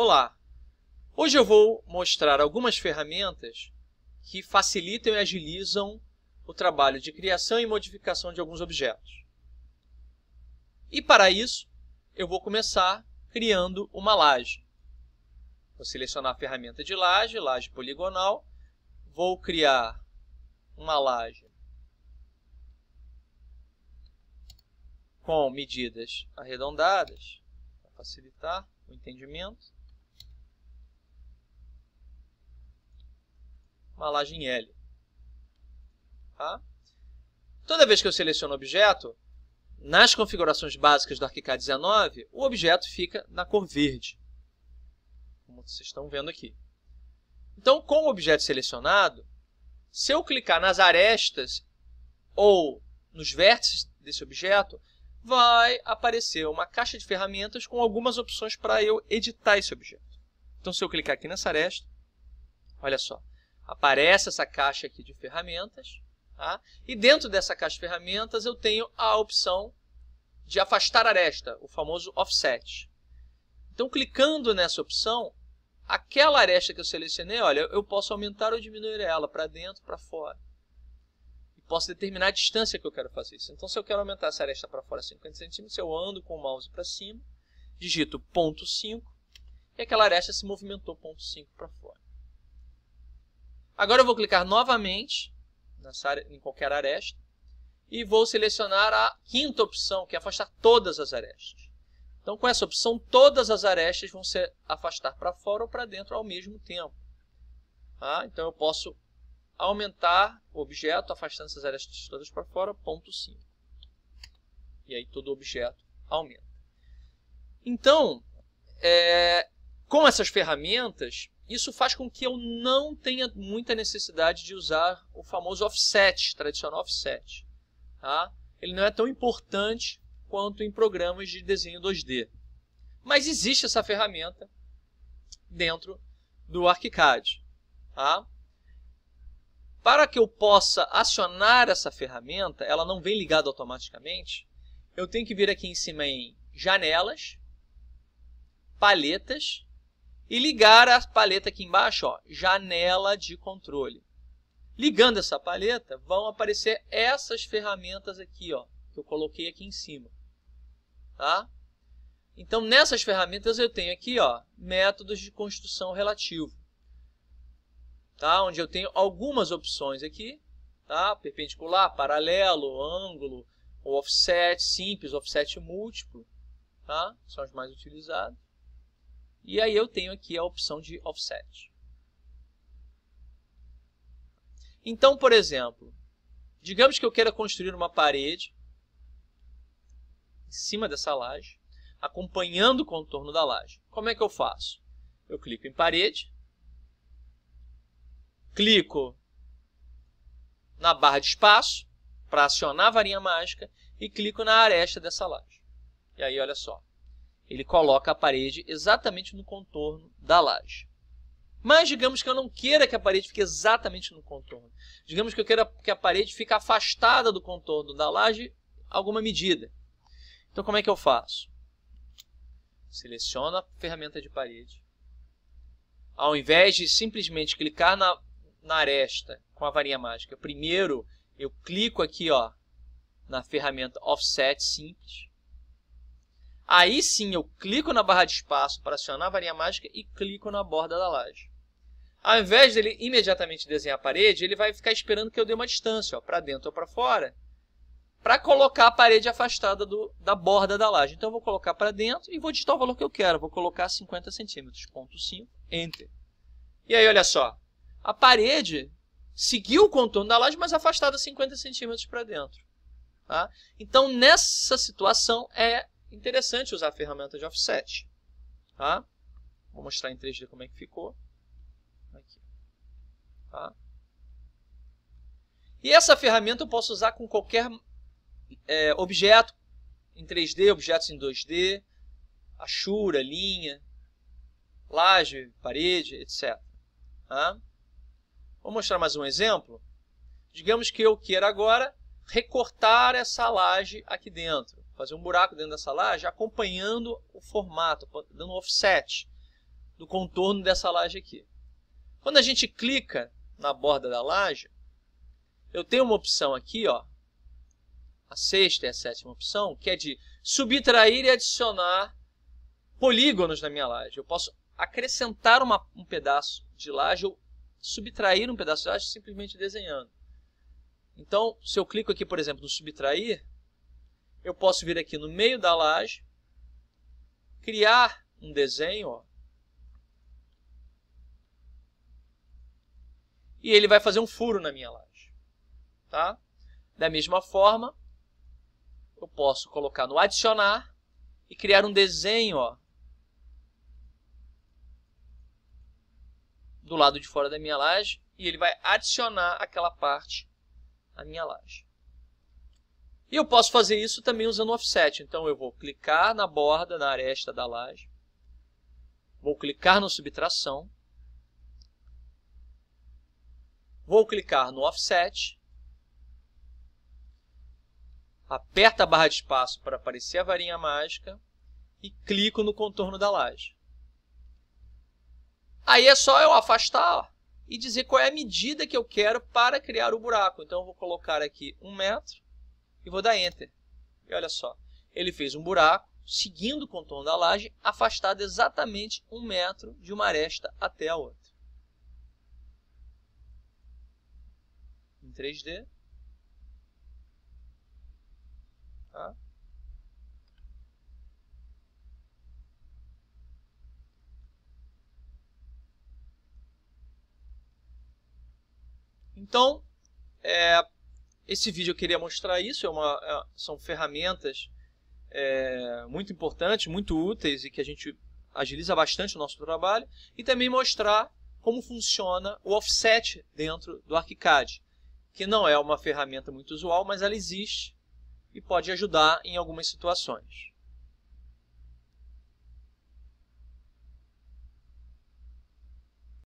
Olá! Hoje eu vou mostrar algumas ferramentas que facilitam e agilizam o trabalho de criação e modificação de alguns objetos. E para isso, eu vou começar criando uma laje. Vou selecionar a ferramenta de laje, laje poligonal. Vou criar uma laje com medidas arredondadas, para facilitar o entendimento. Uma laje em L. Tá? Toda vez que eu seleciono o objeto, nas configurações básicas do ArchiCAD 19, o objeto fica na cor verde, como vocês estão vendo aqui. Então, com o objeto selecionado, se eu clicar nas arestas ou nos vértices desse objeto, vai aparecer uma caixa de ferramentas com algumas opções para eu editar esse objeto. Então, se eu clicar aqui nessa aresta, olha só, aparece essa caixa aqui de ferramentas, tá? E dentro dessa caixa de ferramentas eu tenho a opção de afastar aresta, o famoso offset. Então, clicando nessa opção, aquela aresta que eu selecionei, olha, eu posso aumentar ou diminuir ela para dentro, para fora. E posso determinar a distância que eu quero fazer isso. Então, se eu quero aumentar essa aresta para fora 50 centímetros, eu ando com o mouse para cima, digito 0,5 e aquela aresta se movimentou 0,5 para fora. Agora eu vou clicar novamente em qualquer aresta e vou selecionar a quinta opção, que é afastar todas as arestas. Então, com essa opção, todas as arestas vão se afastar para fora ou para dentro ao mesmo tempo. Tá? Então, eu posso aumentar o objeto, afastando essas arestas todas para fora, 0,5. E aí todo o objeto aumenta. Então, com essas ferramentas, isso faz com que eu não tenha muita necessidade de usar o famoso offset, tradicional offset. Tá? Ele não é tão importante quanto em programas de desenho 2D. Mas existe essa ferramenta dentro do ArchiCAD. Tá? Para que eu possa acionar essa ferramenta, ela não vem ligada automaticamente, eu tenho que vir aqui em cima em Janelas, Paletas, e ligar a paleta aqui embaixo, ó, Janela de controle. Ligando essa paleta, vão aparecer essas ferramentas aqui, ó, que eu coloquei aqui em cima. Tá? Então, nessas ferramentas eu tenho aqui, ó, métodos de construção relativo. Tá? Onde eu tenho algumas opções aqui, tá? Perpendicular, paralelo, ângulo, offset simples, offset múltiplo, tá? São os mais utilizados. E aí eu tenho aqui a opção de offset. Então, por exemplo, digamos que eu queira construir uma parede em cima dessa laje, acompanhando o contorno da laje. Como é que eu faço? Eu clico em parede, clico na barra de espaço para acionar a varinha mágica e clico na aresta dessa laje. E aí, olha só. Ele coloca a parede exatamente no contorno da laje. Mas digamos que eu não queira que a parede fique exatamente no contorno. Digamos que eu queira que a parede fique afastada do contorno da laje alguma medida. Então, como é que eu faço? Seleciono a ferramenta de parede. Ao invés de simplesmente clicar na aresta com a varinha mágica, primeiro eu clico aqui, ó, na ferramenta Offset simples. Aí sim, eu clico na barra de espaço para acionar a varinha mágica e clico na borda da laje. Ao invés dele imediatamente desenhar a parede, ele vai ficar esperando que eu dê uma distância, para dentro ou para fora, para colocar a parede afastada da borda da laje. Então, eu vou colocar para dentro e vou digitar o valor que eu quero. Vou colocar 50 centímetros, 0,5, Enter. E aí, olha só, a parede seguiu o contorno da laje, mas afastada 50 centímetros para dentro. Tá? Então, nessa situação, é interessante usar a ferramenta de offset. Tá? Vou mostrar em 3D como é que ficou. Aqui. Tá? E essa ferramenta eu posso usar com qualquer objeto em 3D, objetos em 2D, achura, linha, laje, parede, etc. Tá? Vou mostrar mais um exemplo. Digamos que eu queira agora recortar essa laje aqui dentro. Fazer um buraco dentro dessa laje acompanhando o formato, dando offset. do contorno dessa laje aqui. Quando a gente clica na borda da laje, eu tenho uma opção aqui, ó, a sexta e a sétima opção, que é de subtrair e adicionar polígonos na minha laje. Eu posso acrescentar um pedaço de laje ou subtrair um pedaço de laje simplesmente desenhando. Então, se eu clico aqui, por exemplo, no subtrair, eu posso vir aqui no meio da laje, criar um desenho, ó, e ele vai fazer um furo na minha laje. Tá? Da mesma forma, eu posso colocar no adicionar e criar um desenho, ó, do lado de fora da minha laje, e ele vai adicionar aquela parte à minha laje. E eu posso fazer isso também usando o offset. Então eu vou clicar na borda, na aresta da laje, vou clicar no subtração, vou clicar no offset, aperto a barra de espaço para aparecer a varinha mágica e clico no contorno da laje. Aí é só eu afastar, ó, e dizer qual é a medida que eu quero para criar o buraco. Então eu vou colocar aqui 1 metro e vou dar Enter. E olha só, ele fez um buraco seguindo o contorno da laje, afastado exatamente 1 metro de uma aresta até a outra. Em 3D. Tá? Então, esse vídeo eu queria mostrar isso. São ferramentas muito importantes, muito úteis e que a gente agiliza bastante o nosso trabalho. E também mostrar como funciona o offset dentro do ArchiCAD, que não é uma ferramenta muito usual, mas ela existe e pode ajudar em algumas situações.